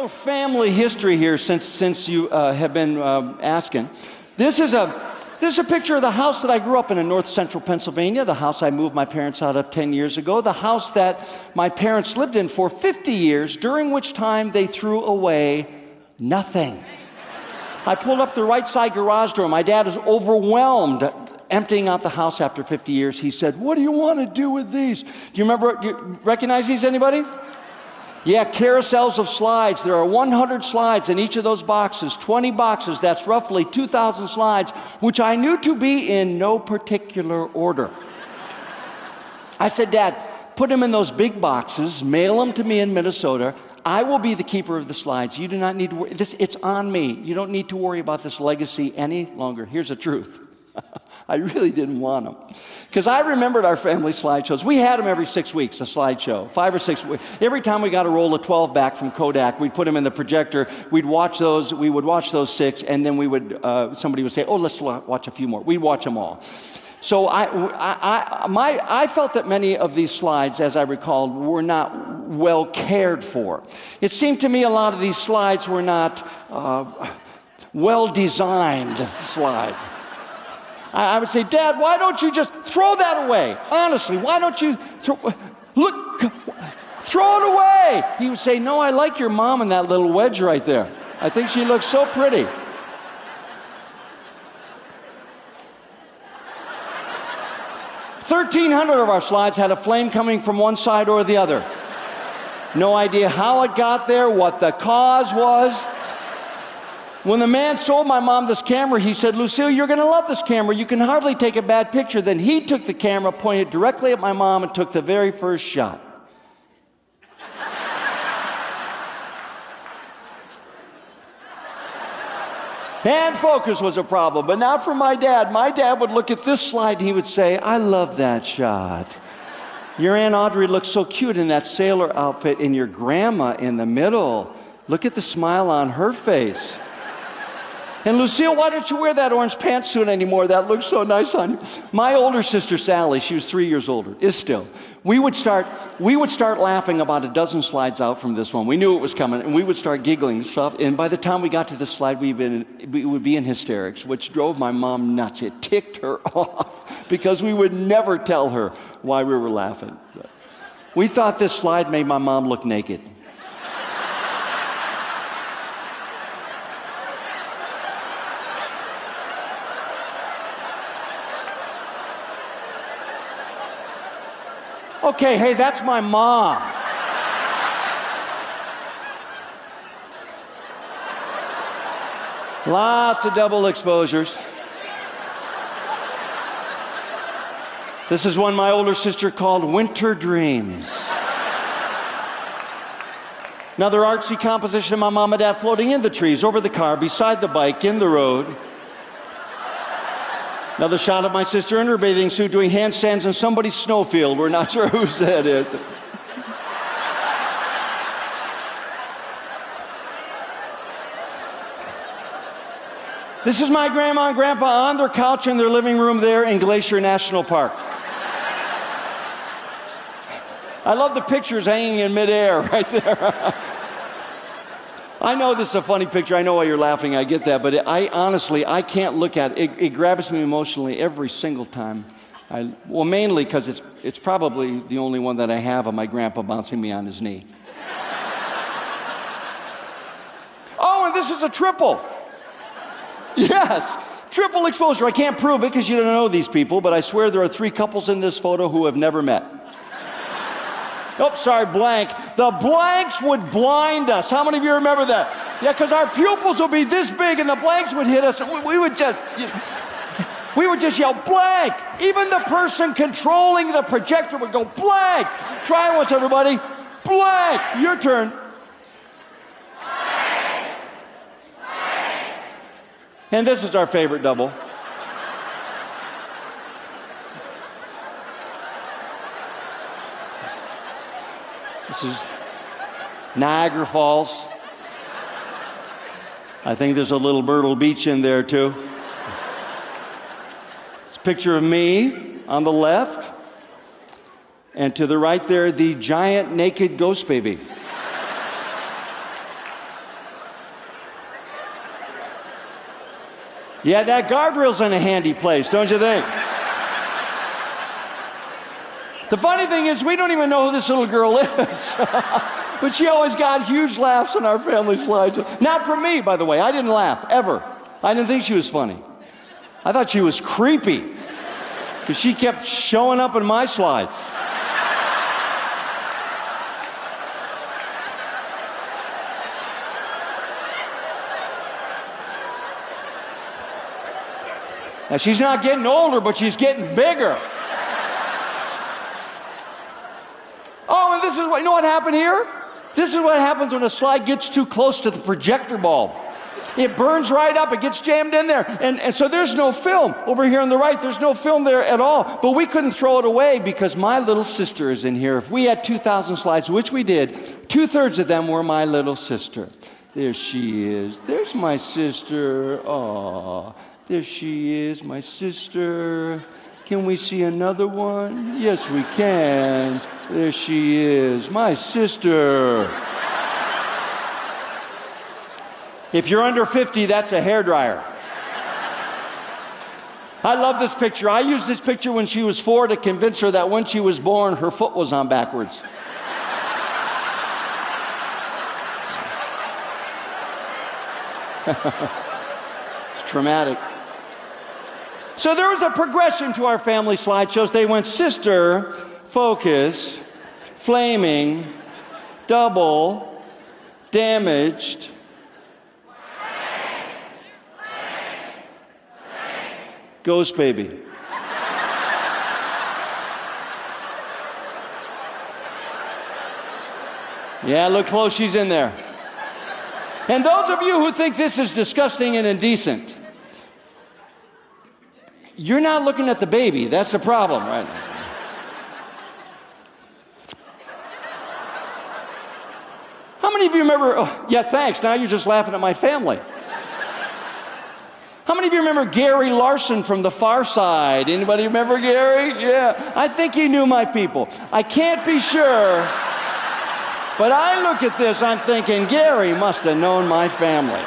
little family history here since you have been asking. This is a picture of the house that I grew up in north central Pennsylvania, the house I moved my parents out of 10 years ago, the house that my parents lived in for 50 years, during which time they threw away nothing. I pulled up the right side garage door. My dad was overwhelmed emptying out the house after 50 years. He said, "What do you want to do with these?" Do you recognize these, anybody? Yeah, carousels of slides. There are 100 slides in each of those boxes, 20 boxes. That's roughly 2,000 slides, which I knew to be in no particular order. I said, "Dad, put them in those big boxes, mail them to me in Minnesota. I will be the keeper of the slides. You do not need to worry. It's on me. You don't need to worry about this legacy any longer." Here's the truth. I really didn't want them. Because I remembered our family slideshows. We had them every 6 weeks, a slideshow, 5 or 6 weeks. Every time we got a roll of 12 back from Kodak, we'd put them in the projector. We'd watch those. We would watch those 6, and then somebody would say, "Oh, let's watch a few more." We'd watch them all. So I felt that many of these slides, as I recalled, were not well cared for. It seemed to me a lot of these slides were not well-designed slides. I would say, "Dad, why don't you just throw that away? Honestly, why don't you throw it away?" He would say, "No, I like your mom and that little wedge right there. I think she looks so pretty." 1,300 of our slides had a flame coming from one side or the other. No idea how it got there, what the cause was. When the man sold my mom this camera, he said, "Lucille, you're going to love this camera. You can hardly take a bad picture." Then he took the camera, pointed directly at my mom, and took the very first shot. Hand focus was a problem, but not for my dad. My dad would look at this slide and he would say, "I love that shot. Your Aunt Audrey looks so cute in that sailor outfit, and your grandma in the middle. Look at the smile on her face. And Lucille, why don't you wear that orange pantsuit anymore? That looks so nice on you." My older sister, Sally, she was 3 years older, is still. We would start laughing about a dozen slides out from this one. We knew it was coming, and we would start giggling and stuff. And by the time we got to this slide, we would be in hysterics, which drove my mom nuts. It ticked her off because we would never tell her why we were laughing. We thought this slide made my mom look naked. Okay, hey, that's my mom. Lots of double exposures. This is one my older sister called Winter Dreams. Another artsy composition of my mom and dad floating in the trees, over the car, beside the bike, in the road. Another shot of my sister in her bathing suit doing handstands in somebody's snowfield. We're not sure whose that is. This is my grandma and grandpa on their couch in their living room there in Glacier National Park. I love the pictures hanging in midair right there. I know this is a funny picture. I know why you're laughing. I get that. But honestly, I can't look at it. It grabs me emotionally every single time. Well, mainly because it's probably the only one that I have of my grandpa bouncing me on his knee. Oh, and this is a triple. Yes, triple exposure. I can't prove it because you don't know these people, but I swear there are 3 couples in this photo who have never met. Oh, sorry, blank. The blanks would blind us. How many of you remember that? Yeah, because our pupils would be this big and the blanks would hit us. And we would just yell, "Blank!" Even the person controlling the projector would go, "Blank!" Try it once, everybody. Blank! Your turn. Blank! Blank! And this is our favorite double. This is Niagara Falls. I think there's a little Myrtle Beach in there too. It's a picture of me on the left, and to the right there, the giant naked ghost baby. Yeah, that guardrail's in a handy place, don't you think? The funny thing is, we don't even know who this little girl is. But she always got huge laughs on our family slideshow. Not from me, by the way. I didn't laugh, ever. I didn't think she was funny. I thought she was creepy, because she kept showing up in my slides. Now, she's not getting older, but she's getting bigger. Oh, and this is what, you know what happened here? This is what happens when a slide gets too close to the projector bulb. It burns right up, it gets jammed in there. And so there's no film. Over here on the right, there's no film there at all. But we couldn't throw it away because my little sister is in here. If we had 2,000 slides, which we did, 2/3 of them were my little sister. There she is. There's my sister. Aw, there she is, my sister. Can we see another one? Yes, we can. There she is, my sister. If you're under 50, that's a hairdryer. I love this picture. I used this picture when she was 4 to convince her that when she was born, her foot was on backwards. It's traumatic. So there was a progression to our family slideshows. They went sister, focus, flaming, double, damaged, ghost baby. Yeah, look close, she's in there. And those of you who think this is disgusting and indecent, you're not looking at the baby. That's the problem, right? How many of you remember, oh, yeah, thanks, now you're just laughing at my family. How many of you remember Gary Larson from The Far Side? Anybody remember Gary? Yeah, I think he knew my people. I can't be sure, but I look at this, I'm thinking, Gary must have known my family.